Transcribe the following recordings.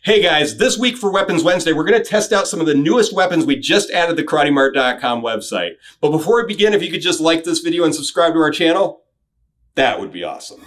Hey guys, this week for Weapons Wednesday, we're going to test out some of the newest weapons we just added to the KarateMart.com website. But before we begin, if you could just like this video and subscribe to our channel, that would be awesome.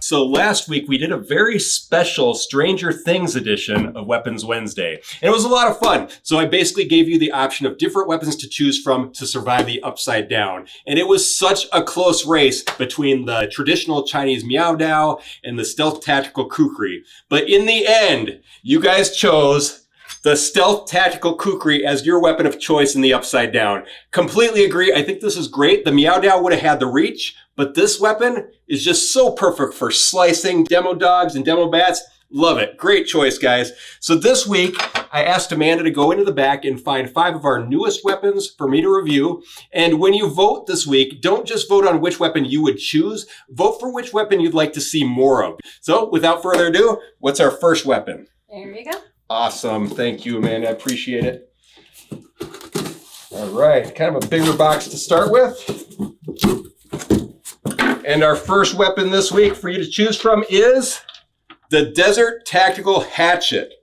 So last week we did a very special Stranger Things edition of Weapons Wednesday, and it was a lot of fun. So I basically gave you the option of different weapons to choose from to survive the upside down. And it was such a close race between the traditional Chinese Miao Dao and the stealth tactical kukri. But in the end, you guys chose the stealth tactical kukri as your weapon of choice in the upside down. Completely agree. I think this is great. The Miao Dao would have had the reach, but this weapon is just so perfect for slicing demo dogs and demo bats. Love it. Great choice, guys. So this week, I asked Amanda to go into the back and find 5 of our newest weapons for me to review. And when you vote this week, don't just vote on which weapon you would choose. Vote for which weapon you'd like to see more of. So without further ado, what's our first weapon? There you go. Awesome. Thank you, Amanda. I appreciate it. All right. Kind of a bigger box to start with. And our first weapon this week for you to choose from is the Desert Tactical Hatchet.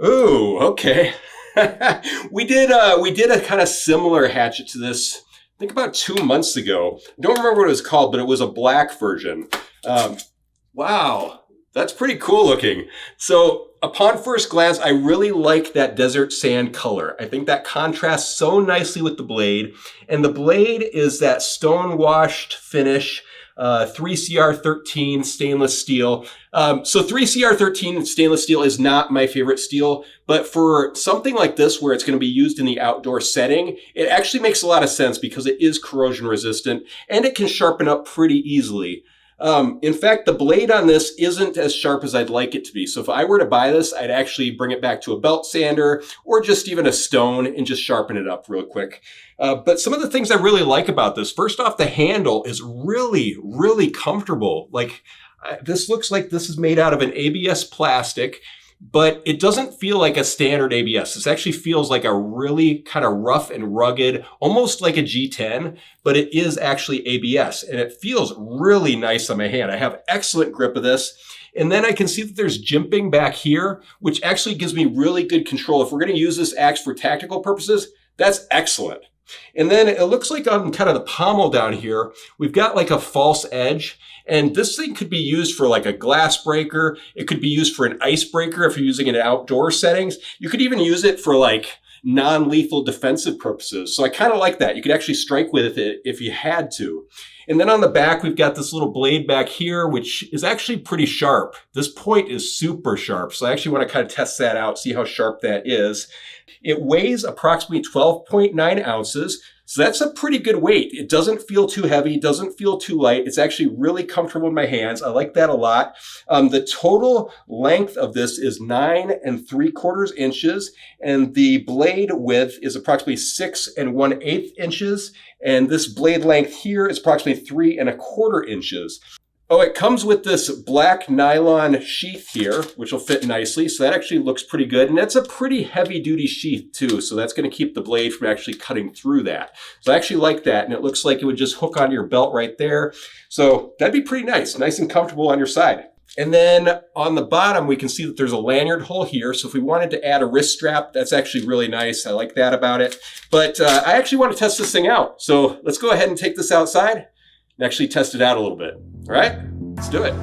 Ooh, okay. we did a kind of similar hatchet to this, I think about 2 months ago. I don't remember what it was called, but it was a black version. Wow, that's pretty cool looking. So upon first glance, I really like that desert sand color. I think that contrasts so nicely with the blade. And the blade is that stone-washed finish. 3CR13 stainless steel. So 3CR13 stainless steel is not my favorite steel, but for something like this where it's going to be used in the outdoor setting, it actually makes a lot of sense because it is corrosion resistant and it can sharpen up pretty easily. In fact, the blade on this isn't as sharp as I'd like it to be. So if I were to buy this, I'd actually bring it back to a belt sander or just even a stone and just sharpen it up real quick. But some of the things I really like about this, first off, the handle is really, really comfortable. Like this looks like this is made out of an ABS plastic, but it doesn't feel like a standard ABS. This actually feels like a really kind of rough and rugged, almost like a G10, but it is actually ABS and it feels really nice on my hand. I have excellent grip of this. And then I can see that there's jimping back here, which actually gives me really good control. If we're going to use this axe for tactical purposes, that's excellent. And then it looks like on kind of the pommel down here, we've got like a false edge. And this thing could be used for like a glass breaker. It could be used for an icebreaker if you're using it in outdoor settings. You could even use it for like non-lethal defensive purposes. So I kind of like that. You could actually strike with it if you had to. And then on the back, we've got this little blade back here, which is actually pretty sharp. This point is super sharp. So I actually want to kind of test that out, see how sharp that is. It weighs approximately 12.9 ounces. So that's a pretty good weight. It doesn't feel too heavy, doesn't feel too light. It's actually really comfortable in my hands. I like that a lot. The total length of this is 9 3/4 inches, and the blade width is approximately 6 1/8 inches. And this blade length here is approximately 3 1/4 inches. Oh, it comes with this black nylon sheath here, which will fit nicely. So that actually looks pretty good. And that's a pretty heavy duty sheath too. So that's going to keep the blade from actually cutting through that. So I actually like that. And it looks like it would just hook onto your belt right there. So that'd be pretty nice and comfortable on your side. And then on the bottom, we can see that there's a lanyard hole here. So if we wanted to add a wrist strap, that's actually really nice. I like that about it. But I actually want to test this thing out. So let's go ahead and take this outside and actually test it out a little bit. All right, let's do it.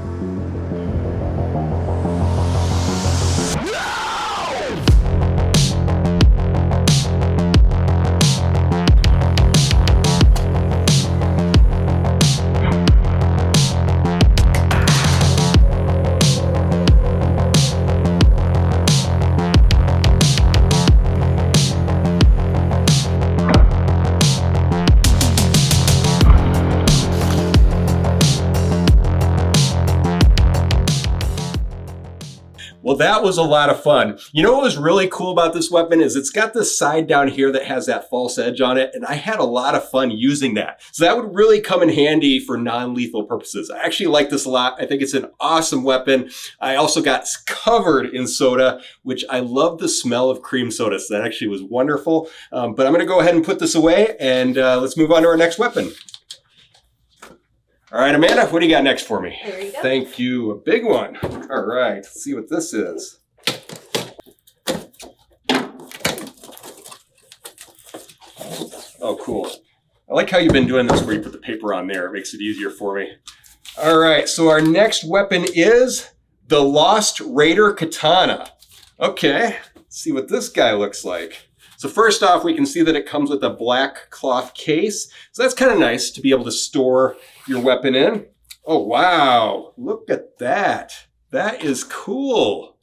Well, that was a lot of fun. You know what was really cool about this weapon is it's got this side down here that has that false edge on it, and I had a lot of fun using that. So that would really come in handy for non-lethal purposes. I actually like this a lot. I think it's an awesome weapon. I also got covered in soda, which I love the smell of cream soda, so that actually was wonderful. But I'm gonna go ahead and put this away, and let's move on to our next weapon. All right, Amanda, what do you got next for me? There you go. Thank you. A big one. All right, let's see what this is. Oh, cool. I like how you've been doing this where you put the paper on there. It makes it easier for me. All right, so our next weapon is the Lost Raider Katana. Okay, let's see what this guy looks like. So first off, we can see that it comes with a black cloth case. So that's kind of nice to be able to store your weapon in. Oh, wow. Look at that. That is cool.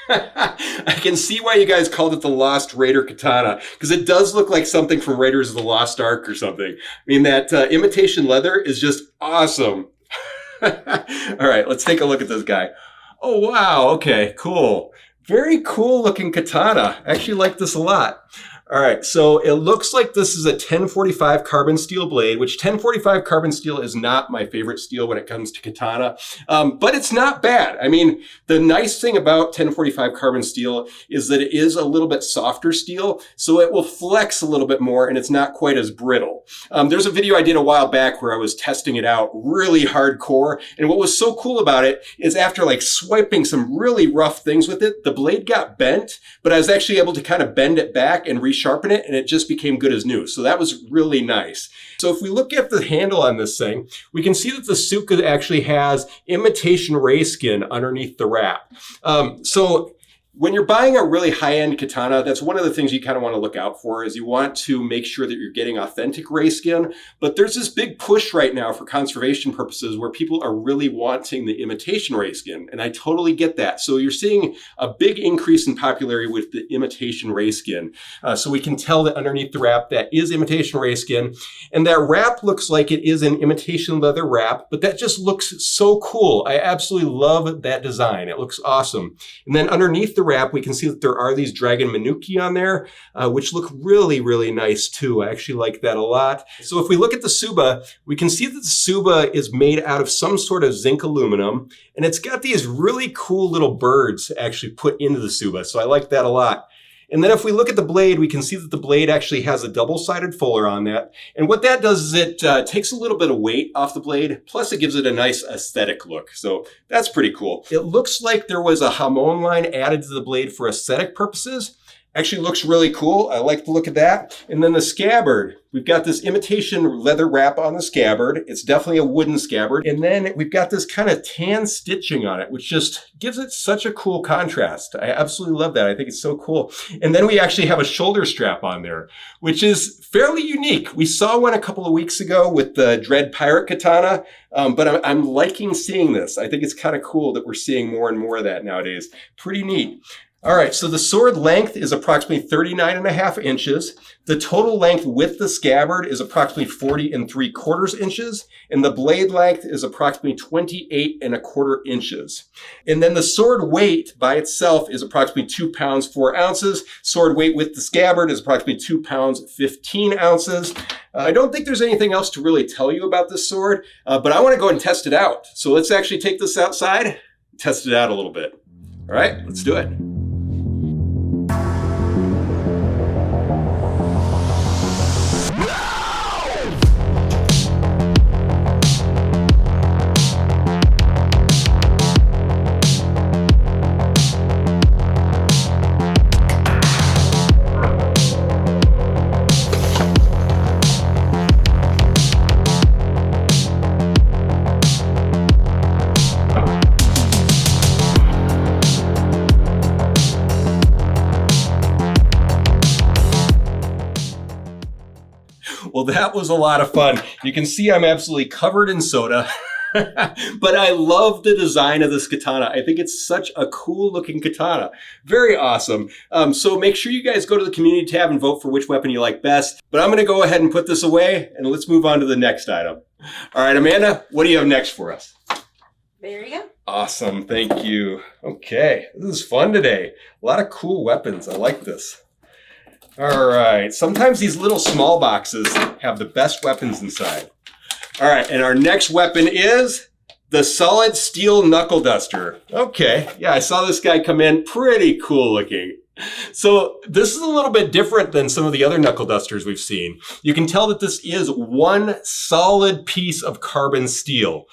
I can see why you guys called it the Lost Raider Katana, because it does look like something from Raiders of the Lost Ark or something. I mean, that imitation leather is just awesome. All right, let's take a look at this guy. Oh, wow. Okay, cool. Very cool looking katana. I actually like this a lot. All right, so it looks like this is a 1045 carbon steel blade, which 1045 carbon steel is not my favorite steel when it comes to katana, but it's not bad. I mean, the nice thing about 1045 carbon steel is that it is a little bit softer steel, so it will flex a little bit more and it's not quite as brittle. There's a video I did a while back where I was testing it out really hardcore, and what was so cool about it is after like swiping some really rough things with it, the blade got bent, but I was actually able to kind of bend it back and resharpen it, and it just became good as new. So that was really nice. So if we look at the handle on this thing, we can see that the Suka actually has imitation ray skin underneath the wrap. So when you're buying a really high-end katana, that's one of the things you kind of want to look out for, is you want to make sure that you're getting authentic ray skin. But there's this big push right now for conservation purposes where people are really wanting the imitation ray skin, and I totally get that. So you're seeing a big increase in popularity with the imitation ray skin. So we can tell that underneath the wrap that is imitation ray skin, and that wrap looks like it is an imitation leather wrap, but that just looks so cool. I absolutely love that design. It looks awesome. And then underneath the wrap, we can see that there are these dragon manuki on there, which look really, really nice too. I actually like that a lot. So if we look at the Suba, we can see that the Suba is made out of some sort of zinc aluminum, and it's got these really cool little birds actually put into the Suba. So I like that a lot. And then if we look at the blade, we can see that the blade actually has a double-sided fuller on that. And what that does is it takes a little bit of weight off the blade, plus it gives it a nice aesthetic look. So that's pretty cool. It looks like there was a hamon line added to the blade for aesthetic purposes. Actually looks really cool. I like the look of that. And then the scabbard, we've got this imitation leather wrap on the scabbard. It's definitely a wooden scabbard. And then we've got this kind of tan stitching on it, which just gives it such a cool contrast. I absolutely love that. I think it's so cool. And then we actually have a shoulder strap on there, which is fairly unique. We saw one a couple of weeks ago with the Dread Pirate Katana, but I'm liking seeing this. I think it's kind of cool that we're seeing more and more of that nowadays. Pretty neat. All right, so the sword length is approximately 39.5 inches. The total length with the scabbard is approximately 40.75 inches, and the blade length is approximately 28.25 inches. And then the sword weight by itself is approximately 2 pounds 4 ounces. Sword weight with the scabbard is approximately 2 pounds 15 ounces. I don't think there's anything else to really tell you about this sword, but I want to go and test it out. So let's actually take this outside and test it out a little bit. All right, let's do it. Well, that was a lot of fun. You can see I'm absolutely covered in soda, but I love the design of this katana. I think it's such a cool looking katana. Very awesome. So make sure you guys go to the community tab and vote for which weapon you like best. But I'm going to go ahead and put this away, and let's move on to the next item. All right, Amanda, what do you have next for us? There you go. Awesome. Thank you. Okay. This is fun today. A lot of cool weapons. I like this. All right. Sometimes these little small boxes have the best weapons inside. All right. And our next weapon is the solid steel knuckle duster. Okay. Yeah, I saw this guy come in. Pretty cool looking. So this is a little bit different than some of the other knuckle dusters we've seen. You can tell that this is one solid piece of carbon steel.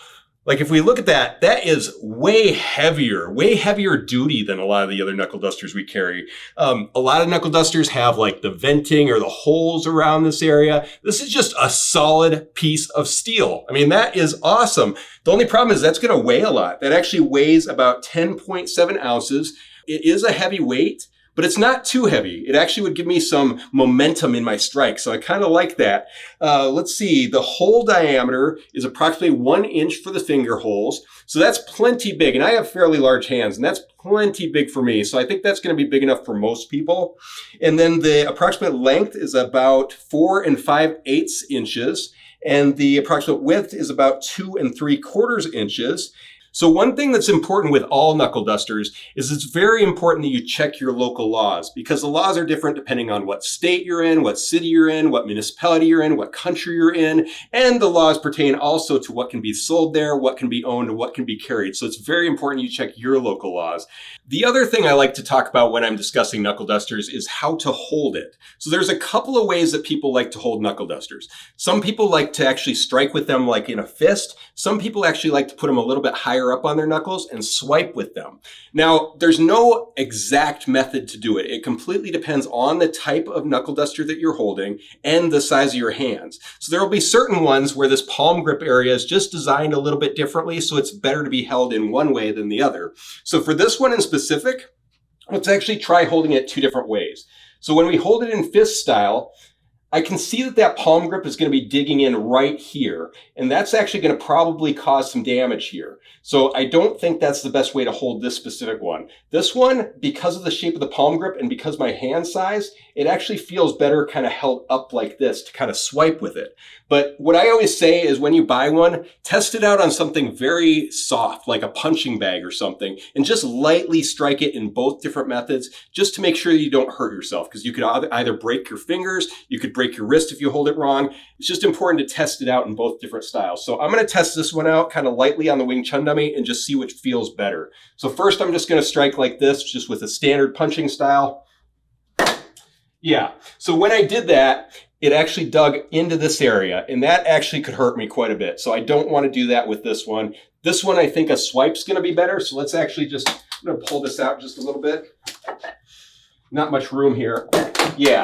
Like if we look at that, that is way heavier duty than a lot of the other knuckle dusters we carry. A lot of knuckle dusters have like the venting or the holes around this area. This is just a solid piece of steel. I mean, that is awesome. The only problem is that's going to weigh a lot. That actually weighs about 10.7 ounces. It is a heavy weight, but it's not too heavy. It actually would give me some momentum in my strike. So I kind of like that. Let's see. The hole diameter is approximately 1 inch for the finger holes. So that's plenty big. And I have fairly large hands, and that's plenty big for me. So I think that's going to be big enough for most people. And then the approximate length is about 4 5/8 inches. And the approximate width is about 2 3/4 inches. So one thing that's important with all knuckle dusters is it's very important that you check your local laws, because the laws are different depending on what state you're in, what city you're in, what municipality you're in, what country you're in, and the laws pertain also to what can be sold there, what can be owned, and what can be carried. So it's very important you check your local laws. The other thing I like to talk about when I'm discussing knuckle dusters is how to hold it. So there's a couple of ways that people like to hold knuckle dusters. Some people like to actually strike with them like in a fist. Some people actually like to put them a little bit higher up on their knuckles and swipe with them. Now, there's no exact method to do it. It completely depends on the type of knuckle duster that you're holding and the size of your hands. So there will be certain ones where this palm grip area is just designed a little bit differently, so it's better to be held in one way than the other. So for this one in specific, let's actually try holding it two different ways. So when we hold it in fist style, I can see that that palm grip is going to be digging in right here, and that's actually going to probably cause some damage here. So I don't think that's the best way to hold this specific one. This one, because of the shape of the palm grip and because my hand size, it actually feels better kind of held up like this to kind of swipe with it. But what I always say is when you buy one, test it out on something very soft, like a punching bag or something, and just lightly strike it in both different methods just to make sure that you don't hurt yourself, because you could either break your fingers, you could break your wrist if you hold it wrong. It's just important to test it out in both different styles. So I'm going to test this one out kind of lightly on the Wing Chun dummy and just see which feels better. So first I'm just going to strike like this, just with a standard punching style. Yeah, so when I did that, it actually dug into this area, and that actually could hurt me quite a bit. So I don't want to do that with this one. This one, I think a swipe's going to be better. So let's actually just, I'm going to pull this out just a little bit. Not much room here. Yeah.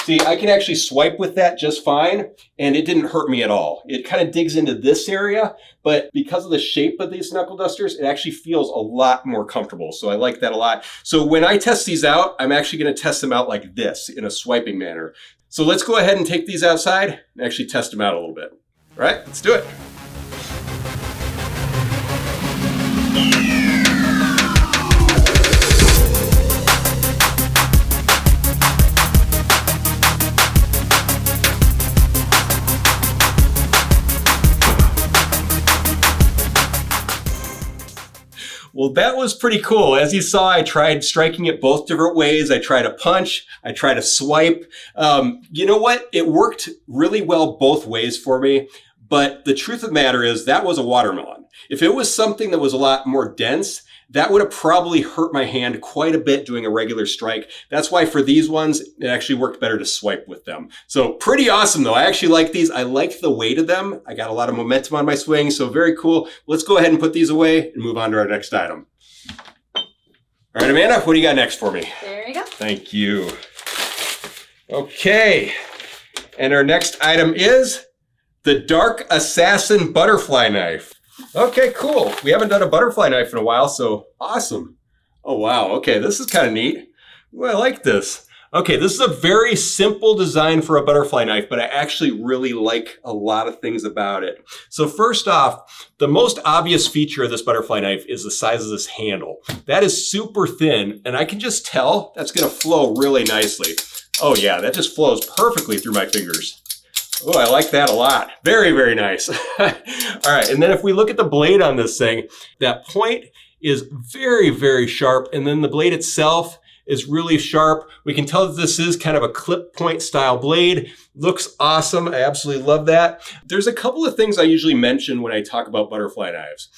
See, I can actually swipe with that just fine, and it didn't hurt me at all. It kind of digs into this area, but because of the shape of these knuckle dusters, it actually feels a lot more comfortable. So I like that a lot. So when I test these out, I'm actually going to test them out like this in a swiping manner. So let's go ahead and take these outside and actually test them out a little bit. All right, let's do it. Well, that was pretty cool. As you saw, I tried striking it both different ways. I tried a punch. I tried a swipe. You know what? It worked really well both ways for me. But the truth of the matter is that was a watermelon. If it was something that was a lot more dense, that would have probably hurt my hand quite a bit doing a regular strike. That's why for these ones, it actually worked better to swipe with them. So pretty awesome though. I actually like these. I like the weight of them. I got a lot of momentum on my swing, so very cool. Let's go ahead and put these away and move on to our next item. All right, Amanda, what do you got next for me? There you go. Thank you. Okay, and our next item is the Dark Assassin Butterfly Knife. Okay, cool. We haven't done a butterfly knife in a while, so awesome. Oh, wow. Okay, this is kind of neat. Ooh, I like this. Okay, this is a very simple design for a butterfly knife, but I actually really like a lot of things about it. So first off, the most obvious feature of this butterfly knife is the size of this handle. That is super thin, and I can just tell that's going to flow really nicely. Oh yeah, that just flows perfectly through my fingers. Oh, I like that a lot. Very, very nice. All right, and then if we look at the blade on this thing, that point is very, very sharp, and then the blade itself is really sharp. We can tell that this is kind of a clip point style blade. Looks awesome. I absolutely love that. There's a couple of things I usually mention when I talk about butterfly knives.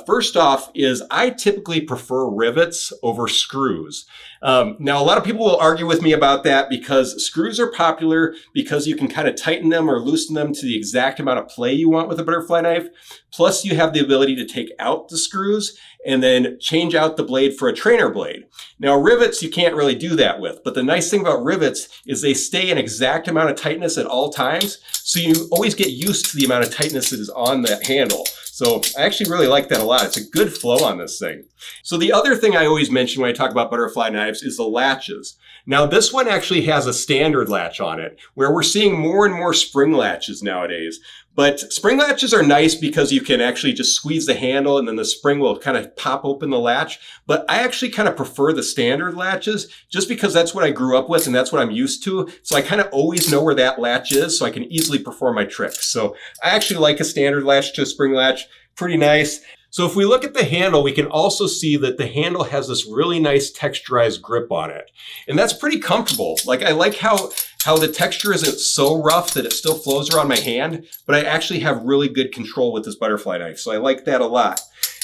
First off is I typically prefer rivets over screws. Now, a lot of people will argue with me about that because screws are popular because you can kind of tighten them or loosen them to the exact amount of play you want with a butterfly knife. Plus, you have the ability to take out the screws and then change out the blade for a trainer blade. Now, rivets, you can't really do that with, but the nice thing about rivets is they stay an exact amount of tightness at all times, so you always get used to the amount of tightness that is on that handle. So I actually really like that a lot. It's a good flow on this thing. So the other thing I always mention when I talk about butterfly knives is the latches. Now, this one actually has a standard latch on it, where we're seeing more and more spring latches nowadays. But spring latches are nice because you can actually just squeeze the handle and then the spring will kind of pop open the latch. But I actually kind of prefer the standard latches just because that's what I grew up with and that's what I'm used to. So I kind of always know where that latch is so I can easily perform my tricks. So I actually like a standard latch to a spring latch. Pretty nice. So if we look at the handle, we can also see that the handle has this really nice texturized grip on it. And that's pretty comfortable. Like I like how the texture isn't so rough that it still flows around my hand, but I actually have really good control with this butterfly knife. So I like that a lot.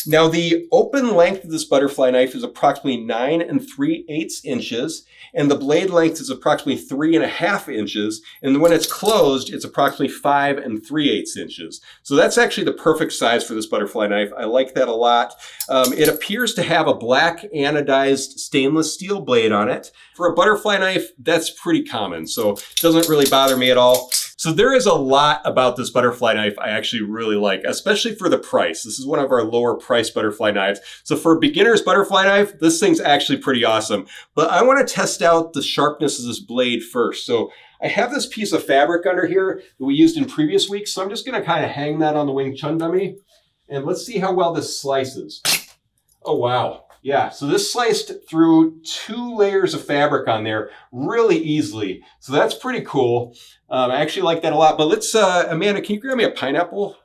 Now the open length of this butterfly knife is approximately 9 3/8 inches, and the blade length is approximately 3.5 inches. And when it's closed, it's approximately 5 3/8 inches. So that's actually the perfect size for this butterfly knife. I like that a lot. It appears to have a black anodized stainless steel blade on it. For a butterfly knife, that's pretty common, so it doesn't really bother me at all. So there is a lot about this butterfly knife I actually really like, especially for the price. This is one of our lower price butterfly knives. So for a beginner's butterfly knife, this thing's actually pretty awesome. But I want to test out the sharpness of this blade first. So I have this piece of fabric under here that we used in previous weeks. So I'm just going to kind of hang that on the Wing Chun dummy. And let's see how well this slices. Oh, wow. Yeah, so this sliced through 2 layers of fabric on there really easily. So that's pretty cool. I actually like that a lot. But let's, Amanda, can you grab me a pineapple?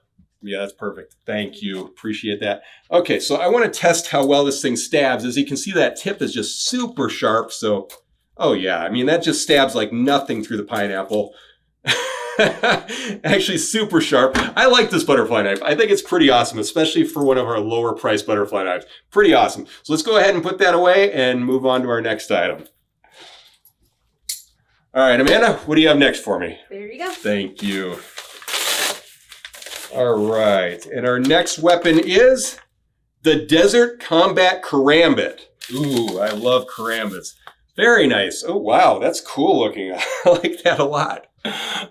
Yeah, that's perfect. Thank you. Appreciate that. Okay, so I want to test how well this thing stabs. As you can see, that tip is just super sharp. So, oh yeah, I mean, that just stabs like nothing through the pineapple. Actually super sharp. I like this butterfly knife. I think it's pretty awesome, especially for one of our lower price butterfly knives. Pretty awesome. So let's go ahead and put that away and move on to our next item. All right, Amanda, what do you have next for me? There you go. Thank you. All right, and our next weapon is the Desert Combat Karambit. Ooh, I love karambits. Very nice. Oh, wow, that's cool looking. I like that a lot.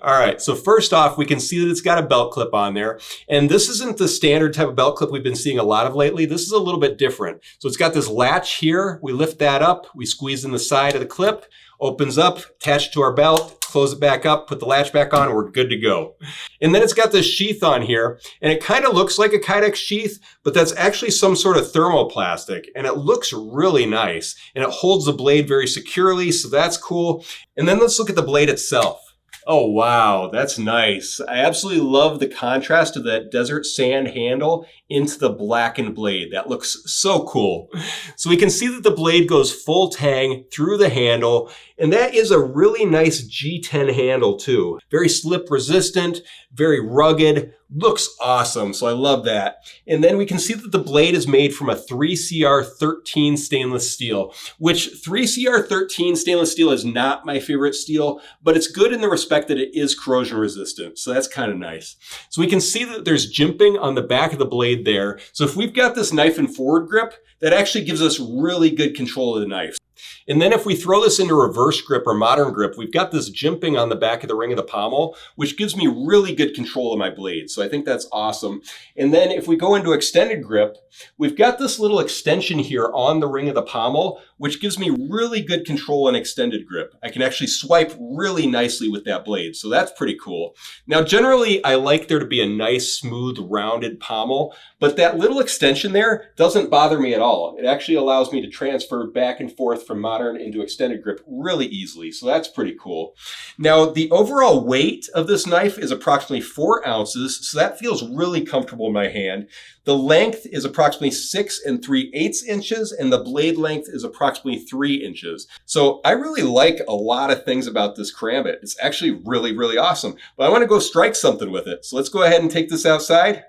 All right, so first off, we can see that it's got a belt clip on there. And this isn't the standard type of belt clip we've been seeing a lot of lately. This is a little bit different. So it's got this latch here. We lift that up. We squeeze in the side of the clip, opens up, attached to our belt, close it back up, put the latch back on, and we're good to go. And then it's got this sheath on here, and it kind of looks like a Kydex sheath, but that's actually some sort of thermoplastic, and it looks really nice, and it holds the blade very securely, so that's cool. And then let's look at the blade itself. Oh, wow, that's nice. I absolutely love the contrast of that desert sand handle into the blackened blade. That looks so cool. So we can see that the blade goes full tang through the handle, and that is a really nice G10 handle too. Very slip resistant, very rugged, looks awesome. So I love that. And then we can see that the blade is made from a 3CR13 stainless steel, which 3CR13 stainless steel is not my favorite steel, but it's good in the respect that it is corrosion resistant. So that's kind of nice. So we can see that there's jimping on the back of the blade there. So if we've got this knife in forward grip, that actually gives us really good control of the knife. And then if we throw this into reverse grip or modern grip, we've got this jimping on the back of the ring of the pommel, which gives me really good control of my blade. So I think that's awesome. And then if we go into extended grip, we've got this little extension here on the ring of the pommel, which gives me really good control in extended grip. I can actually swipe really nicely with that blade. So that's pretty cool. Now, generally, I like there to be a nice, smooth, rounded pommel, but that little extension there doesn't bother me at all. It actually allows me to transfer back and forth from modern into extended grip really easily. So that's pretty cool. Now, the overall weight of this knife is approximately 4 ounces. So that feels really comfortable in my hand. The length is approximately 6 3/8 inches, and the blade length is approximately 3 inches. So I really like a lot of things about this Karambit. It's actually really, really awesome. But I want to go strike something with it. So let's go ahead and take this outside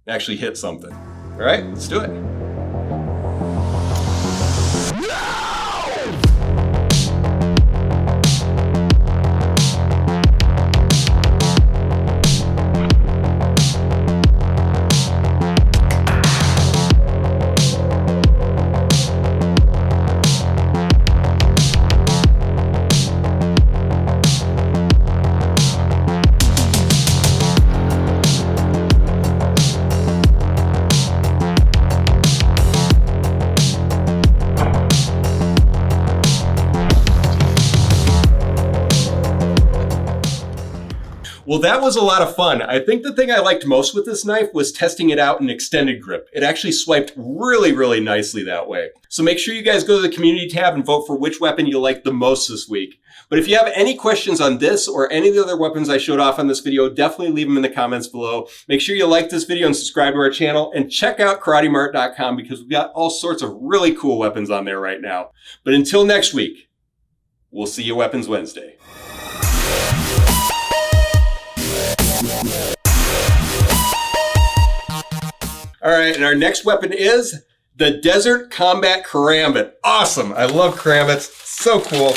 and actually hit something. All right, let's do it. Well, that was a lot of fun. I think the thing I liked most with this knife was testing it out in extended grip. It actually swiped really, really nicely that way. So make sure you guys go to the community tab and vote for which weapon you like the most this week. But if you have any questions on this or any of the other weapons I showed off on this video, definitely leave them in the comments below. Make sure you like this video and subscribe to our channel, and check out KarateMart.com because we've got all sorts of really cool weapons on there right now. But until next week, we'll see you Weapons Wednesday. All right, and our next weapon is the Desert Combat Karambit. Awesome. I love Karambits. So cool.